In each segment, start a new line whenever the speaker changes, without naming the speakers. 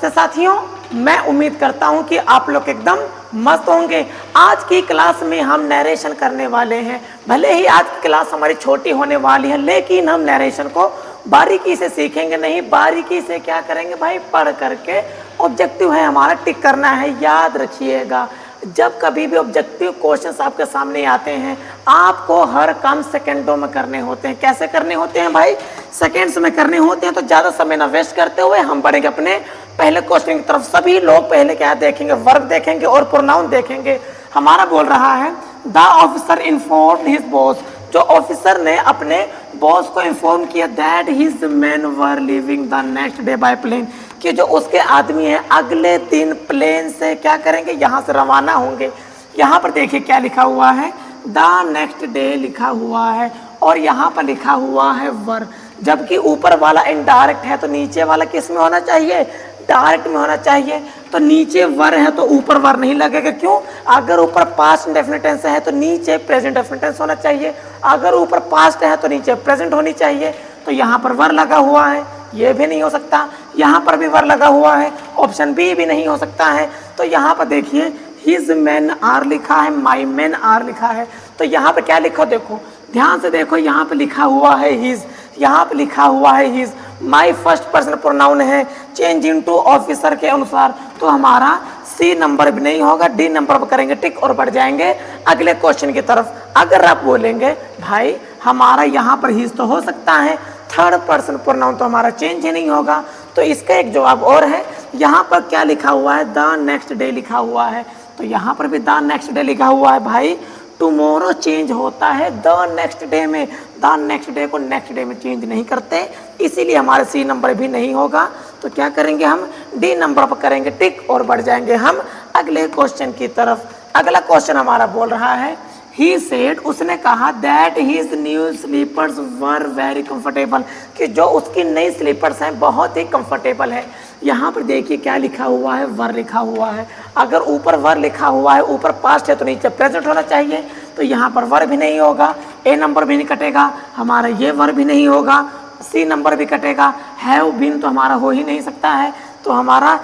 नमस्ते साथियों, मैं उम्मीद करता हूं कि आप लोग एकदम मस्त होंगे। आज की क्लास में हम नरेशन करने वाले हैं। भले ही आज की क्लास हमारी छोटी होने वाली है, लेकिन हम नरेशन को बारीकी से सीखेंगे। नहीं, बारीकी से क्या करेंगे भाई, पढ़ करके। ऑब्जेक्टिव है हमारा टिक करना है, याद रखिएगा। जब कभी भी ऑब्जेक्टिव क्वेश्चंस आपके सामने आते हैं, आपको हर काम सेकंडों में करने होते हैं। कैसे करने होते हैं भाई? सेकंड्स में करने होते हैं। तो ज़्यादा समय ना वेस्ट करते हुए हम बढ़ेंगे अपने पहले क्वेश्चन की तरफ। सभी लोग पहले क्या देखेंगे? वर्ब देखेंगे और प्रोनाउन देखेंगे। हमारा बोल रहा है the officer informed his boss. जो ऑफिसर ने अपने बॉस को इन्फॉर्म किया that his man were leaving the next day by plane, कि जो उसके आदमी हैं अगले दिन प्लेन से क्या करेंगे, यहाँ से रवाना होंगे। यहाँ पर देखिए क्या लिखा हुआ है, द नेक्स्ट डे लिखा हुआ है और यहाँ पर लिखा हुआ है वर। जबकि ऊपर वाला इनडायरेक्ट है तो नीचे वाला किस में होना चाहिए? डायरेक्ट में होना चाहिए। तो नीचे वर है तो ऊपर वर नहीं लगेगा। क्यों? अगर ऊपर पास्ट इंडेफिनिट टेंस है तो नीचे प्रेजेंट इंडेफिनिट टेंस होना चाहिए। अगर ऊपर पास्ट है तो नीचे प्रेजेंट होनी चाहिए। तो यहाँ पर वर लगा हुआ है, ये भी नहीं हो सकता। यहाँ पर भी वर लगा हुआ है, ऑप्शन बी भी नहीं हो सकता है। तो यहाँ पर देखिए हिज मैन आर लिखा है, माई मैन आर लिखा है। तो यहाँ पर क्या लिखो, देखो ध्यान से देखो, यहाँ पे लिखा हुआ है हिज, यहाँ पे लिखा हुआ है his. My first person pronoun है, चेंज इनटू ऑफिसर के अनुसार। तो हमारा सी नंबर भी नहीं होगा, डी नंबर पर करेंगे टिक और बढ़ जाएंगे अगले क्वेश्चन की तरफ। अगर आप बोलेंगे भाई हमारा यहाँ पर हिज तो हो सकता है, थर्ड पर्सन प्रोनाउन तो हमारा चेंज ही नहीं होगा। तो इसका एक जवाब और है। यहाँ पर क्या लिखा हुआ है? द नेक्स्ट डे लिखा हुआ है। तो यहाँ पर भी द नेक्स्ट डे लिखा हुआ है। भाई टुमारो चेंज होता है द नेक्स्ट डे में, द नेक्स्ट डे को नेक्स्ट डे में चेंज नहीं करते, इसीलिए हमारे सी नंबर भी नहीं होगा। तो क्या करेंगे हम? डी नंबर पर करेंगे टिक और बढ़ जाएंगे हम अगले क्वेश्चन की तरफ। अगला क्वेश्चन हमारा बोल रहा है ही सेड, उसने कहा that his new slippers were very comfortable, कि जो उसकी नई स्लीपर्स हैं बहुत ही कंफर्टेबल है। यहाँ पर देखिए क्या लिखा हुआ है, वर लिखा हुआ है। अगर ऊपर वर लिखा हुआ है, ऊपर पास्ट है तो नीचे प्रेजेंट होना चाहिए। तो यहाँ पर वर भी नहीं होगा, ए नंबर भी नहीं कटेगा, हमारा ये वर भी नहीं होगा, सी नंबर भी कटेगा, हैव बीन तो हमारा हो ही नहीं सकता है। तो हमारा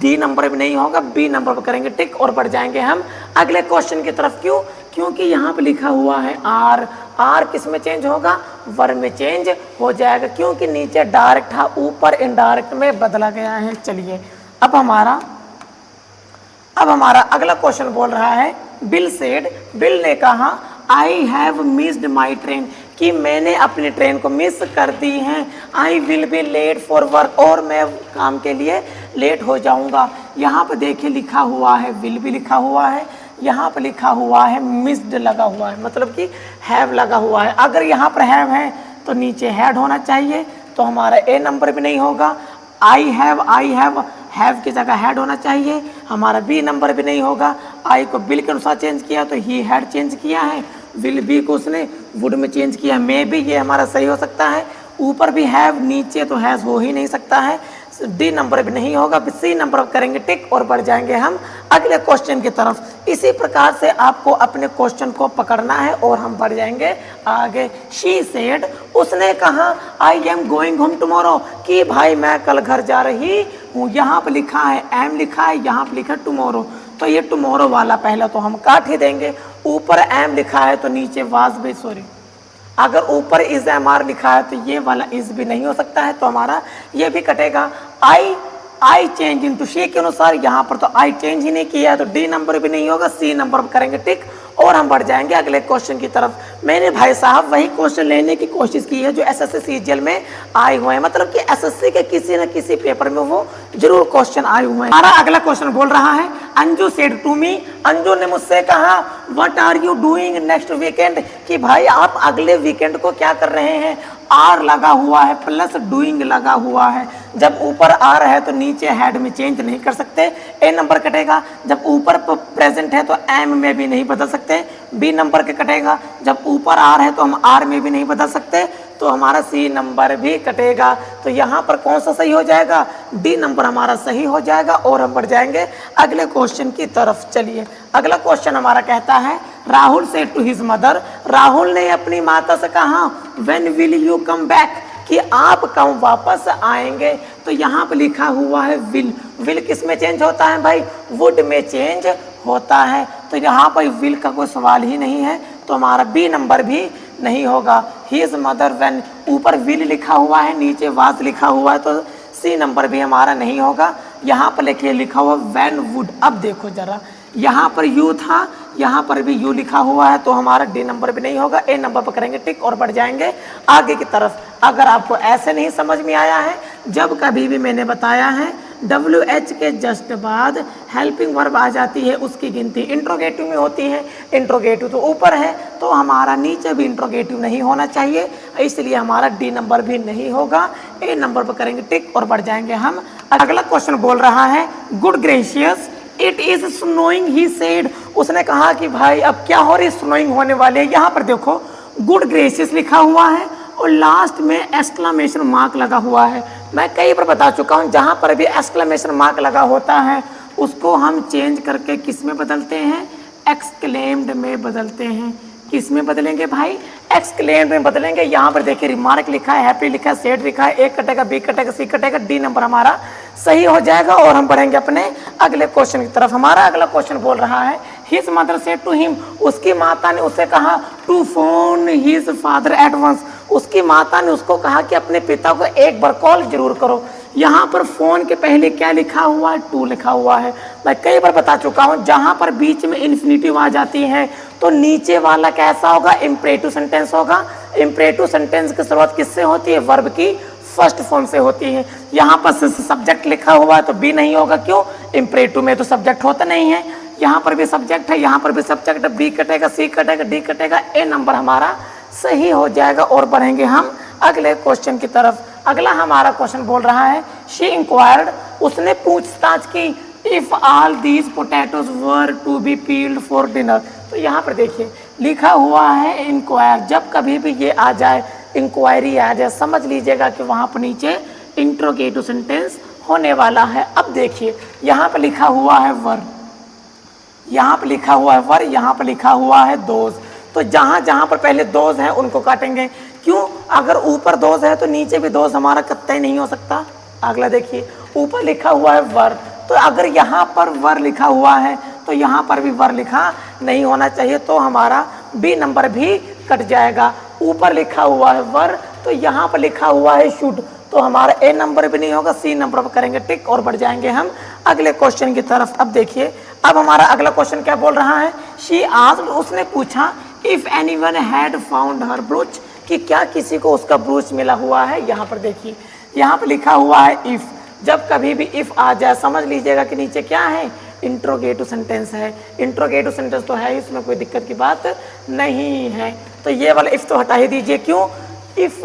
डी नंबर भी नहीं होगा, बी नंबर पर करेंगे टिक और बढ़ जाएंगे हम अगले क्वेश्चन की तरफ। क्यों? क्योंकि यहाँ पे लिखा हुआ है आर। आर किस में चेंज होगा? वर में चेंज हो जाएगा, क्योंकि नीचे डायरेक्ट था, ऊपर इनडायरेक्ट में बदला गया है। चलिए अब हमारा अगला क्वेश्चन बोल रहा है बिल सेड, बिल ने कहा I have missed my train, कि मैंने अपनी ट्रेन को मिस कर दी है। I will be late for work, और मैं काम के लिए लेट हो जाऊंगा। यहाँ पर देखिए लिखा हुआ है विल भी लिखा हुआ है, यहाँ पर लिखा हुआ है मिस्ड लगा हुआ है, मतलब कि हैव लगा हुआ है। अगर यहाँ पर हैव है तो नीचे हैड होना चाहिए, तो हमारा ए नंबर भी नहीं होगा। आई हैव की जगह हैड होना चाहिए, हमारा बी नंबर भी नहीं होगा। आई को बिल के अनुसार चेंज किया तो ही हैड चेंज किया है, विल बी को उसने वुड में चेंज किया। मे भी ये हमारा सही हो सकता है। ऊपर भी हैव, नीचे तो हैज हो ही नहीं सकता है। डी नंबर भी नहीं होगा, सी नंबर करेंगे टिक और बढ़ जाएंगे हम अगले क्वेश्चन की तरफ। इसी प्रकार से आपको अपने क्वेश्चन को पकड़ना है और हम बढ़ जाएंगे आगे। शी सेड, उसने कहा I am going home tomorrow, कि भाई मैं कल घर जा रही हूँ। यहाँ पर लिखा है एम लिखा है, यहाँ पर लिखा है टुमारो। तो ये टुमारो वाला पहला तो हम काट ही देंगे। ऊपर एम लिखा है तो नीचे वाज भी, सॉरी, अगर ऊपर इज एम आर लिखा है तो ये वाला इज भी नहीं हो सकता है, तो हमारा ये भी कटेगा। आई चेंज इनटू शी के अनुसार, यहाँ पर तो आई चेंज ही नहीं किया है, तो डी नंबर भी नहीं होगा, सी नंबर पर करेंगे टिक और हम बढ़ जाएंगे अगले क्वेश्चन की तरफ। मैंने भाई साहब वही क्वेश्चन लेने की कोशिश की है जो एसएससी सीजीएल में आए हुए हैं, मतलब कि एसएससी के किसी न किसी पेपर में वो जरूर क्वेश्चन आए हुए हैं। हमारा अगला क्वेश्चन बोल रहा है Anju said to me, Anju ने मुझसे कहा what are you doing next weekend, कि भाई आप अगले वीकेंड को क्या कर रहे हैं। आर लगा हुआ है प्लस डूइंग लगा हुआ है। जब ऊपर आर है तो नीचे हेड में चेंज नहीं कर सकते, ए नंबर कटेगा। जब ऊपर प्रेजेंट है तो एम में भी नहीं बदल सकते, बी नंबर के कटेगा। जब ऊपर आर है तो हम आर में भी नहीं बदल सकते, तो हमारा सी नंबर भी कटेगा। तो यहाँ पर कौन सा सही हो जाएगा? डी नंबर हमारा सही हो जाएगा और हम बढ़ जाएंगे अगले क्वेश्चन की तरफ। चलिए अगला क्वेश्चन हमारा कहता है Rahul said to his mother, Rahul ने अपनी माता से कहा when will you come back, कि आप कब वापस आएंगे, तो यहाँ पर लिखा हुआ है विल। विल किस में चेंज होता है भाई? वुड में चेंज होता है। तो यहाँ पर विल का कोई सवाल ही नहीं है, तो हमारा बी नंबर भी नहीं होगा। हिज मदर व्हेन, ऊपर विल लिखा हुआ है, नीचे वाज लिखा हुआ है, तो सी नंबर भी हमारा नहीं होगा। यहाँ पर लिखिए लिखा हुआ व्हेन वुड। अब देखो जरा, यहाँ पर यू था, यहाँ पर भी यू लिखा हुआ है, तो हमारा डी नंबर भी नहीं होगा। ए नंबर पर करेंगे टिक और बढ़ जाएंगे आगे की तरफ। अगर आपको ऐसे नहीं समझ में आया है, जब कभी भी मैंने बताया है WH के जस्ट बाद हेल्पिंग वर्ब आ जाती है, उसकी गिनती इंट्रोगेटिव में होती है। इंट्रोगेटिव तो ऊपर है, तो हमारा नीचे भी इंट्रोगेटिव नहीं होना चाहिए, इसलिए हमारा डी नंबर भी नहीं होगा। ए नंबर पर करेंगे टिक और बढ़ जाएंगे हम। अगला क्वेश्चन बोल रहा है good gracious it is snowing he said. उसने कहा कि भाई अब क्या हो रही, स्नोइंग होने वाले है। यहाँ पर देखो गुड ग्रेशियस लिखा हुआ है और लास्ट में एक्सक्लेमेशन मार्क लगा हुआ है। मैं कई बार बता चुका हूँ, जहाँ पर भी एक्सक्लेमेशन मार्क लगा होता है उसको हम चेंज करके किस में बदलते हैं? एक्सक्लेम्ड में बदलते हैं। किस में बदलेंगे भाई? एक्सक्लेम्ड में बदलेंगे। यहाँ पर देखिए रिमार्क लिखा है, हैप्पी लिखा है, सेड लिखा है, ए कटेगा, बी कटेगा, सी कटेगा, डी नंबर हमारा सही हो जाएगा। और हम बढ़ेंगे अपने अगले क्वेश्चन की तरफ। हमारा अगला क्वेश्चन बोल रहा है his mother said to him, उसकी माता ने उससे कहा to phone his father at once, उसकी माता ने उसको कहा कि अपने पिता को एक बार कॉल जरूर करो। यहाँ पर फोन के पहले क्या लिखा हुआ है? टू लिखा हुआ है। मैं कई बार बता चुका हूँ, जहाँ पर बीच में इन्फिनिटिव आ जाती है तो नीचे वाला कैसा होगा? इम्परेटिव सेंटेंस होगा। इम्परेटिव सेंटेंस की शुरुआत किससे होती है? वर्ब की फर्स्ट फॉर्म से होती है। यहाँ पर सब्जेक्ट लिखा हुआ है तो बी नहीं होगा, क्यों? इम्परेटिव में तो सब्जेक्ट होता नहीं है। यहाँ पर भी सब्जेक्ट है, यहाँ पर भी सब्जेक्ट है, बी कटेगा, सी कटेगा, डी कटेगा, ए नंबर हमारा सही हो जाएगा। और बढ़ेंगे हम अगले क्वेश्चन की तरफ। अगला हमारा क्वेश्चन बोल रहा है शी इंक्वायर्ड, उसने पूछताछ की if all these potatoes were to be peeled for dinner. तो यहाँ पर देखिए लिखा हुआ है इंक्वायर। जब कभी भी ये आ जाए, इंक्वायरी आ जाए, समझ लीजिएगा कि वहाँ पर नीचे इंट्रोगेटिव सेंटेंस होने वाला है। अब देखिए यहाँ पर लिखा हुआ है वर, यहाँ पर लिखा हुआ है वर, यहाँ पर लिखा हुआ है दोज। तो जहाँ जहाँ पर पहले दोज है उनको काटेंगे, क्यों? अगर ऊपर दोज है तो नीचे भी दोज हमारा कतई नहीं हो सकता। अगला देखिए ऊपर लिखा हुआ है वर, तो अगर यहाँ पर वर लिखा हुआ है तो यहाँ पर भी वर लिखा नहीं होना चाहिए, तो हमारा बी नंबर भी कट जाएगा। ऊपर लिखा हुआ है वर, तो यहाँ पर लिखा हुआ है शुड, तो हमारा ए नंबर भी नहीं होगा। सी नंबर पर करेंगे टिक और बढ़ जाएंगे हम अगले क्वेश्चन की तरफ। अब देखिए अब हमारा अगला क्वेश्चन क्या बोल रहा है? शी आस्क्ड, उसने पूछा if anyone had found her ब्रूच, कि क्या किसी को उसका ब्रूच मिला हुआ है। यहाँ पर देखिए यहाँ पर लिखा हुआ है इफ। जब कभी भी इफ आ जाए समझ लीजिएगा कि नीचे क्या है? इंट्रोगेटिव सेंटेंस है। इंट्रोगेटिव सेंटेंस तो है, इसमें कोई दिक्कत की बात नहीं है। तो ये वाला इफ तो हटा ही दीजिए, क्यों? इफ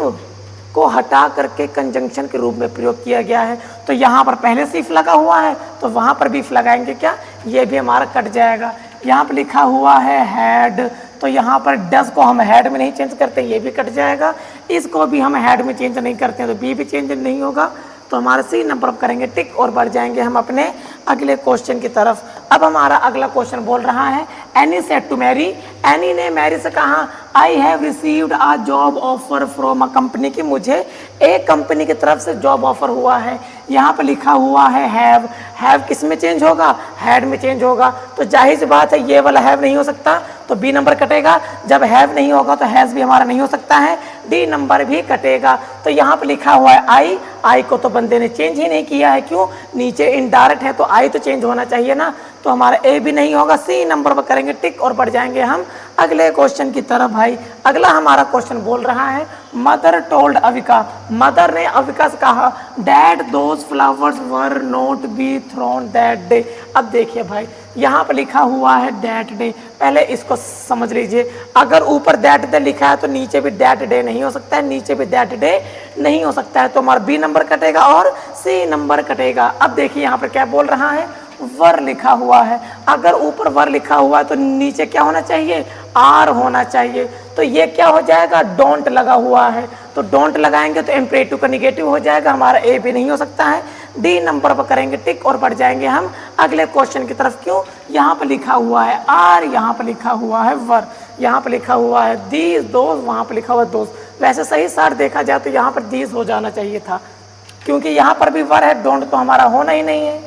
को हटा करके कंजंक्शन के रूप में प्रयोग किया गया है। तो यहाँ पर पहले से इफ लगा हुआ है तो वहाँ पर भी इफ लगाएंगे क्या? ये भी हमारा कट जाएगा। यहाँ पर लिखा हुआ है हैड, तो यहाँ पर डस को हम हैड में नहीं चेंज करते, ये भी कट जाएगा। इसको भी हम हैड में चेंज नहीं करते हैं तो बी भी चेंज नहीं होगा। तो हमारे सी नंबर पर करेंगे टिक और बढ़ जाएंगे हम अपने अगले क्वेश्चन की तरफ। अब हमारा अगला क्वेश्चन बोल रहा है Annie said to Mary, Annie ने मैरी से कहा I have received a job offer from a company, की मुझे एक कंपनी की तरफ से जॉब ऑफर हुआ है। यहाँ पर लिखा हुआ है हैव, हैव किस में चेंज होगा? हैड में चेंज होगा। तो जाहिर सी बात है ये वाला हैव नहीं हो सकता, तो बी नंबर कटेगा। जब हैव नहीं होगा तो हैज़ भी हमारा नहीं हो सकता है, डी नंबर भी कटेगा। तो यहाँ पर लिखा हुआ है आई, आई को तो बंदे ने चेंज ही नहीं किया है, क्यों? नीचे इनडायरेक्ट है तो आई तो चेंज होना चाहिए ना, तो हमारा ए भी नहीं होगा। सी नंबर पर करेंगे टिक और बढ़ जाएंगे हम अगले क्वेश्चन की तरफ। भाई अगला हमारा क्वेश्चन बोल रहा है मदर टोल्ड अविका, मदर ने अविका से कहा dad those flowers were not be thrown that day. अब देखिए भाई यहाँ पर लिखा हुआ है दैट डे, पहले इसको समझ लीजिए। अगर ऊपर दैट डे लिखा है तो नीचे भी दैट डे नहीं हो सकता है, नीचे भी दैट डे नहीं हो सकता है, तो हमारा बी नंबर कटेगा और सी नंबर कटेगा। अब देखिए यहाँ पर क्या बोल रहा है? वर लिखा हुआ है। अगर ऊपर वर लिखा हुआ है तो नीचे क्या होना चाहिए? आर होना चाहिए। तो ये क्या हो जाएगा? डोंट लगा हुआ है, तो डोंट लगाएंगे तो इम्परेटिव का निगेटिव हो जाएगा, हमारा ए भी नहीं हो सकता है। डी नंबर पर करेंगे टिक और बढ़ जाएंगे हम अगले क्वेश्चन की तरफ। क्यों? यहाँ पर लिखा हुआ है आर, यहाँ पर लिखा हुआ है वर। यहाँ पर लिखा हुआ है दीज दोस्त, वहाँ पर लिखा हुआ है दोस्त। वैसे सही सार देखा जाए तो यहाँ पर दीज हो जाना चाहिए था, क्योंकि यहाँ पर भी वर है, डोंट तो हमारा होना ही नहीं है,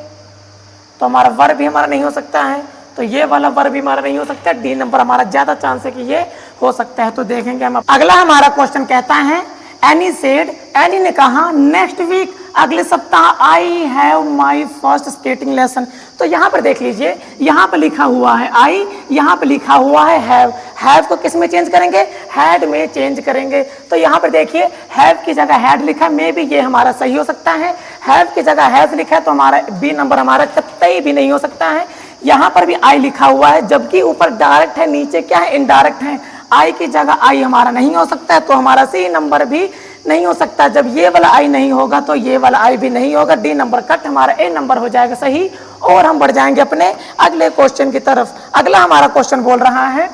तो हमारा वर भी हमारा नहीं हो सकता है, तो ये वाला वर भी हमारा नहीं हो सकता। डी नंबर हमारा ज्यादा चांस है कि ये हो सकता है। तो देखेंगे हम। अगला हमारा क्वेश्चन कहता है एनी सेड, एनी ने कहा नेक्स्ट वीक, अगले सप्ताह I have my first skating lesson. तो यहाँ पर देख लीजिए, यहाँ पर लिखा हुआ है आई, यहाँ पर लिखा हुआ है हैव को किस में चेंज करेंगे, हैड में चेंज करेंगे। तो यहाँ पर देखिए हैव की जगह हैड लिखा है, मे भी ये हमारा सही हो सकता है। हैव की जगह हैव लिखा है तो हमारा बी नंबर हमारा कतई भी नहीं हो सकता है। यहाँ पर भी आई लिखा हुआ है, जबकि ऊपर डायरेक्ट है, नीचे क्या है, इनडायरेक्ट है। आई की जगह आई हमारा नहीं हो सकता है, तो हमारा सी नंबर भी नहीं हो सकता। जब ये वाला आई नहीं होगा तो ये वाला आई भी नहीं होगा। डी नंबर कट, हमारा ए नंबर हो जाएगा सही। और हम बढ़ जाएंगे अपने अगले क्वेश्चन की तरफ। अगला हमारा क्वेश्चन बोल रहा है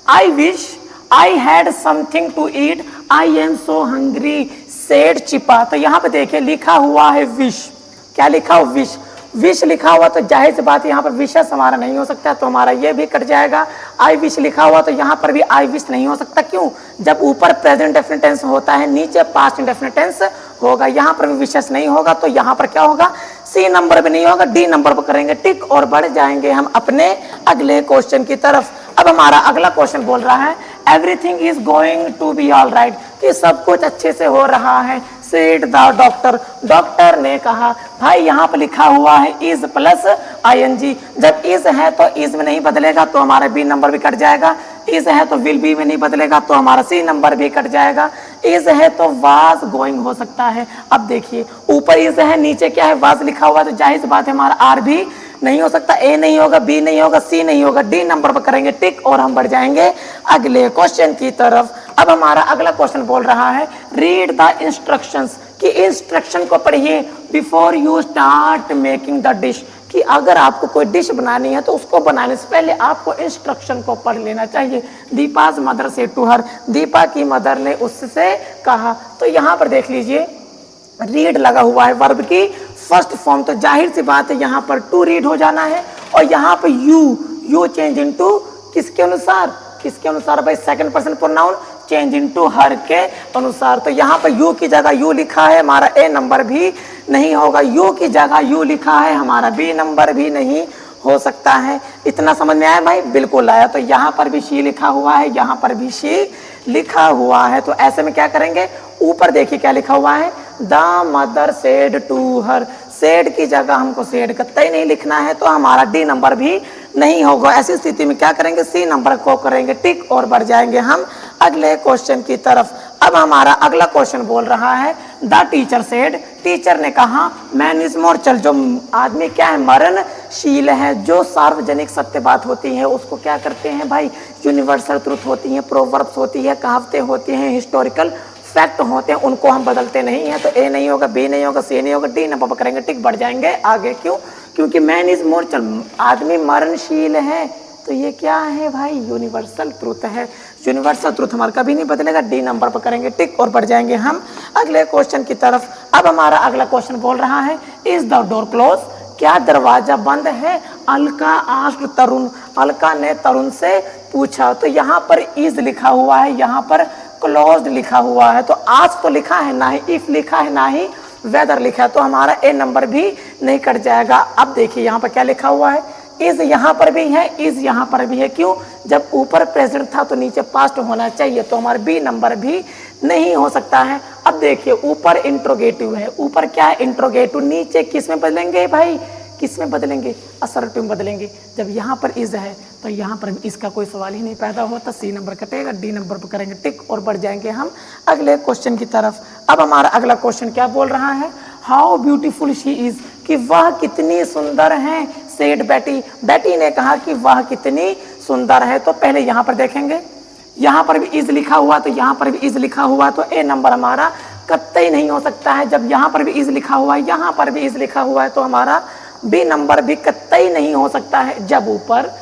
I wish I had something to eat, I am so hungry said चिपा। तो यहाँ पे देखिए लिखा हुआ है विश, क्या लिखा हुआ, विश, विश लिखा हुआ तो जाहिर सी बात है यहाँ पर विशेष हमारा नहीं हो सकता, तो हमारा ये भी कट जाएगा। आई विश लिखा हुआ तो यहाँ पर भी आई विश नहीं हो सकता। क्यों? जब ऊपर प्रेजेंट डेफिनेट टेंस होता है, नीचे पास्ट इंडेफिनिट टेंस होगा, यहाँ पर भी विशेष नहीं होगा, तो यहाँ पर क्या होगा, सी नंबर भी नहीं होगा। डी नंबर पर करेंगे टिक और बढ़ जाएंगे हम अपने अगले क्वेश्चन की तरफ। अब हमारा अगला क्वेश्चन बोल रहा है everything is going to be all right, कि सब कुछ अच्छे से हो रहा है। सेड द डॉक्टर, डॉक्टर ने कहा। भाई यहाँ पर लिखा हुआ है इज प्लस आईएनजी, जब इज है तो इज में नहीं बदलेगा तो हमारा बी नंबर भी कट जाएगा। इज है तो विल बी में नहीं बदलेगा तो हमारा सी नंबर भी कट जाएगा। इज है तो वाज गोइंग हो सकता है। अब देखिए ऊपर इज है, नीचे क्या है, वाज लिखा हुआ है, तो जाहिर सी बात है हमारा आर भी नहीं हो सकता, ए नहीं होगा, बी नहीं होगा, सी नहीं होगा। डी नंबर पर करेंगे टिक और हम बढ़ जाएंगे अगले क्वेश्चन की तरफ। अब हमारा अगला क्वेश्चन बोल रहा है रीड द इंस्ट्रक्शंस, कि इंस्ट्रक्शन को पढ़िए before you start making the dish, कि अगर आपको कोई डिश बनानी है तो उसको बनाने से पहले आपको इंस्ट्रक्शन को पढ़ लेना चाहिए। दीपाज मदर से टू हर, दीपा की मदर ने उससे कहा। तो यहाँ पर देख लीजिए रीड लगा हुआ है वर्ब की फर्स्ट फॉर्म, तो जाहिर सी बात है यहाँ पर टू रीड हो जाना है। और यहाँ पर यू चेंज इनटू किसके अनुसार, किसके अनुसार भाई, second person pronoun change into हर के अनुसार। तो यहाँ पर यू की जगह यू लिखा है, हमारा ए नंबर भी नहीं होगा। यू की जगह यू लिखा है, हमारा बी नंबर भी नहीं हो सकता है। इतना समझ में आया भाई? बिल्कुल आया। तो यहाँ पर भी शी लिखा हुआ है, यहाँ पर भी शी लिखा हुआ है। तो ऐसे में क्या करेंगे, ऊपर देखिए क्या लिखा हुआ है, the mother said to her, said की जगह हमको सेड कतई नहीं लिखना है, तो हमारा डी नंबर भी नहीं होगा। ऐसी स्थिति में क्या करेंगे, सी नंबर को करेंगे टिक और बढ़ जाएंगे हम अगले क्वेश्चन की तरफ। अब हमारा अगला क्वेश्चन बोल रहा है द टीचर सेड, टीचर ने कहा मैन इज मोर्टल, जो आदमी क्या है, मरणशील है। जो सार्वजनिक सत्य बात होती है उसको क्या करते हैं भाई, यूनिवर्सल ट्रुथ होती है, प्रोवर्ब्स होती है, कहावतें होती हैं, हिस्टोरिकल फैक्ट होते हैं, उनको हम बदलते नहीं हैं। तो ए नहीं होगा, बी नहीं होगा, सी नहीं होगा, डी नंबर पर करेंगे टिक, बढ़ जाएंगे आगे। क्यों? क्योंकि मैन इज मोर्टल, आदमी मरणशील है, तो ये क्या है भाई, यूनिवर्सल ट्रुथ है। यूनिवर्सल ट्रुथ हमारा कभी नहीं बदलेगा। डी नंबर पर करेंगे टिक और बढ़ जाएंगे हम अगले क्वेश्चन की तरफ। अब हमारा अगला क्वेश्चन बोल रहा है इज द डोर क्लोज, क्या दरवाजा बंद है। अलका आस्क्ड तरुण, अलका ने तरुण से पूछा। तो यहाँ पर इज लिखा हुआ है, यहाँ पर क्लोज्ड लिखा हुआ है। तो आज तो लिखा है ना ही इफ लिखा है, ना ही वेदर लिखा है, तो हमारा ए नंबर भी नहीं कट जाएगा। अब देखिए यहाँ पर क्या लिखा हुआ है, इज यहाँ पर भी है, इज यहाँ पर भी है। क्यों? जब ऊपर प्रेजेंट था तो नीचे पास्ट होना चाहिए, तो हमारा बी नंबर भी नहीं हो सकता है। अब देखिए ऊपर इंट्रोगेटिव है, ऊपर क्या है, इंट्रोगेटिव। नीचे किस में बदलेंगे भाई, किस में बदलेंगे, असर्टिव में बदलेंगे। जब यहाँ पर इज है तो यहाँ पर इसका कोई सवाल ही नहीं पैदा होता, सी नंबर कटेगा। डी नंबर पर करेंगे टिक और बढ़ जाएंगे हम अगले क्वेश्चन की तरफ। अब हमारा अगला क्वेश्चन क्या बोल रहा है, हाउ ब्यूटीफुल शी इज, कि वह कितनी सुंदर है। सेड बेटी, बेटी ने कहा कि वह कितनी सुंदर है। तो पहले यहाँ पर देखेंगे, यहाँ पर भी इज लिखा हुआ, तो यहाँ पर भी इज लिखा हुआ, तो ए नंबर हमारा कतई नहीं हो सकता है। जब यहाँ पर भी इज लिखा हुआ है, यहाँ पर भी इज लिखा हुआ है, तो हमारा बी नंबर भी कतई नहीं हो सकता है। जब ऊपर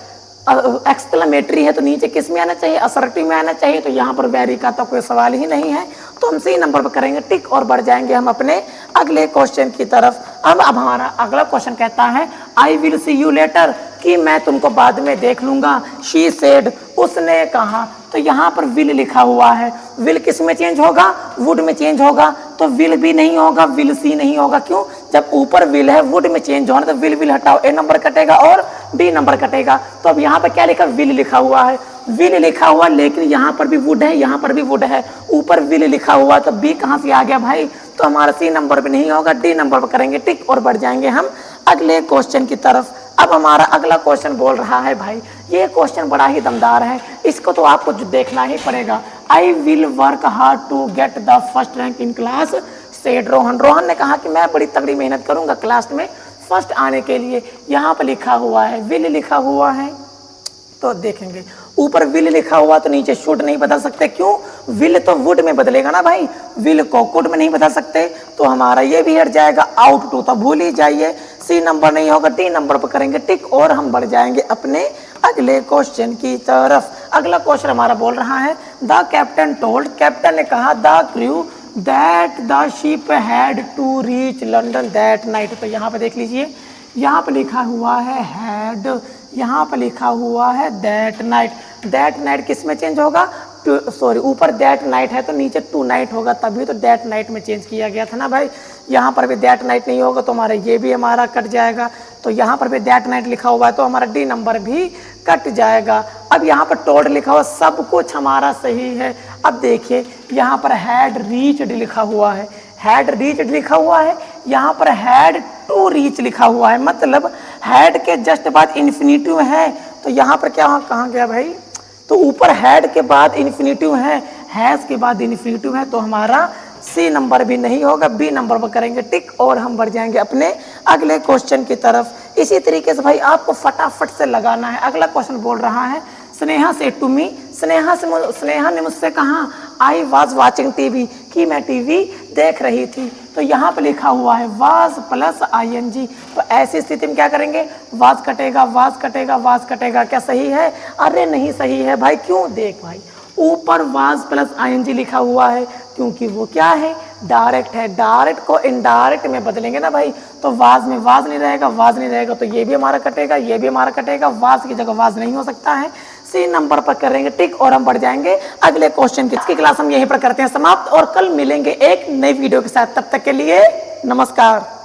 एक्सक्लेमेटरी है तो नीचे किस में आना चाहिए, असर्टिव में आना चाहिए, तो यहाँ पर वेरी का तो कोई सवाल ही नहीं है, तो हम सी नंबर पर करेंगे टिक और बढ़ जाएंगे हम अपने अगले क्वेश्चन की तरफ। अब हमारा अगला क्वेश्चन कहता है I will see you later, कि मैं तुमको बाद में देख लूंगा। शी सेड, उसने कहा। तो यहाँ पर विल लिखा हुआ है, विल किस में चेंज होगा, वुड में चेंज होगा। तो विल भी नहीं होगा, विल सी नहीं होगा। क्यों, जब ऊपर विल है वुड में चेंज होना, तो विल हटाओ, ए नंबर कटेगा और डी नंबर कटेगा। तो अब यहाँ पर क्या लिखा, विल लिखा हुआ है, विल लिखा हुआ, लेकिन यहाँ पर भी वुड है, यहाँ पर भी वुड है, ऊपर विल लिखा हुआ, तो बी कहाँ से आ गया भाई। तो हमारा सी नंबर भी नहीं होगा, डी नंबर पर करेंगे टिक और बढ़ जाएंगे हम अगले क्वेश्चन की तरफ। अब हमारा अगला क्वेश्चन बोल रहा है भाई, ये क्वेश्चन बड़ा ही दमदार है, इसको तो आपको देखना ही पड़ेगा। I will work hard to get the first rank in class, said Rohan. Rohan ने कहा कि मैं बड़ी तगड़ी मेहनत करूंगा क्लास में फर्स्ट आने के लिए। यहाँ पर लिखा हुआ है, विल लिखा हुआ है, तो देखेंगे ऊपर विल लिखा हुआ तो नीचे शुड नहीं बदल सकते। क्यों, विल तो वुड में बदलेगा ना भाई, विल को कुड में नहीं बदल सकते। तो हमारा ये भी हट जाएगा, आउट टू तो भूल ही जाइए, सी नंबर नहीं होगा, डी नंबर पर करेंगे टिक और हम बढ़ जाएंगे अपने अगले क्वेश्चन की तरफ। अगला क्वेश्चन हमारा बोल रहा है, द कैप्टन टोल्ड, कैप्टन ने कहा the crew that the ship had to reach London that night. तो यहाँ पे देख लीजिए, यहाँ पे लिखा हुआ है हैड, यहाँ पे लिखा हुआ है दैट नाइट। दैट नाइट किस में चेंज होगा, सॉरी ऊपर दैट नाइट है तो नीचे टू नाइट होगा, तभी तो दैट नाइट में चेंज किया गया था ना भाई। यहाँ पर भी दैट नाइट नहीं होगा तो हमारा ये भी हमारा कट जाएगा। तो यहाँ पर भी दैट नाइट लिखा हुआ है तो हमारा डी नंबर भी कट जाएगा। अब यहाँ पर टोल्ड लिखा हुआ, सब कुछ हमारा सही है। अब देखिए यहाँ पर हैड रीच्ड लिखा हुआ है, हैड रीच्ड लिखा हुआ है, यहाँ पर हैड टू रीच लिखा हुआ है, मतलब हैड के जस्ट बाद इन्फिनिटिव है। तो यहाँ पर क्या कहाँ गया भाई, तो ऊपर हैड के बाद इन्फिनिटिव है, हैज के बाद इन्फिनिटिव है, तो हमारा सी नंबर भी नहीं होगा, बी नंबर पर करेंगे टिक और हम बढ़ जाएंगे अपने अगले क्वेश्चन की तरफ। इसी तरीके से भाई आपको फटाफट से लगाना है। अगला क्वेश्चन बोल रहा है, स्नेहा से टू मी, स्नेहा ने मुझसे कहा आई वॉज वॉचिंग टीवी, कि मैं टीवी देख रही थी। तो यहाँ पे लिखा हुआ है वाज प्लस ING, तो ऐसी स्थिति में क्या करेंगे, वाज कटेगा, वाज कटेगा, वाज कटेगा। क्या सही है, अरे नहीं सही है भाई। क्यों, देख भाई ऊपर वाज प्लस ING लिखा हुआ है क्योंकि वो क्या है, डायरेक्ट है, डायरेक्ट को इनडायरेक्ट में बदलेंगे ना भाई, तो वाज में वाज नहीं रहेगा, वाज नहीं रहेगा तो ये भी हमारा कटेगा, ये भी हमारा कटेगा, वाज की जगह वाज नहीं हो सकता है। सी नंबर पर करेंगे टिक और हम बढ़ जाएंगे अगले क्वेश्चन की। इसकी क्लास हम यहीं पर करते हैं समाप्त और कल मिलेंगे एक नई वीडियो के साथ। तब तक के लिए नमस्कार।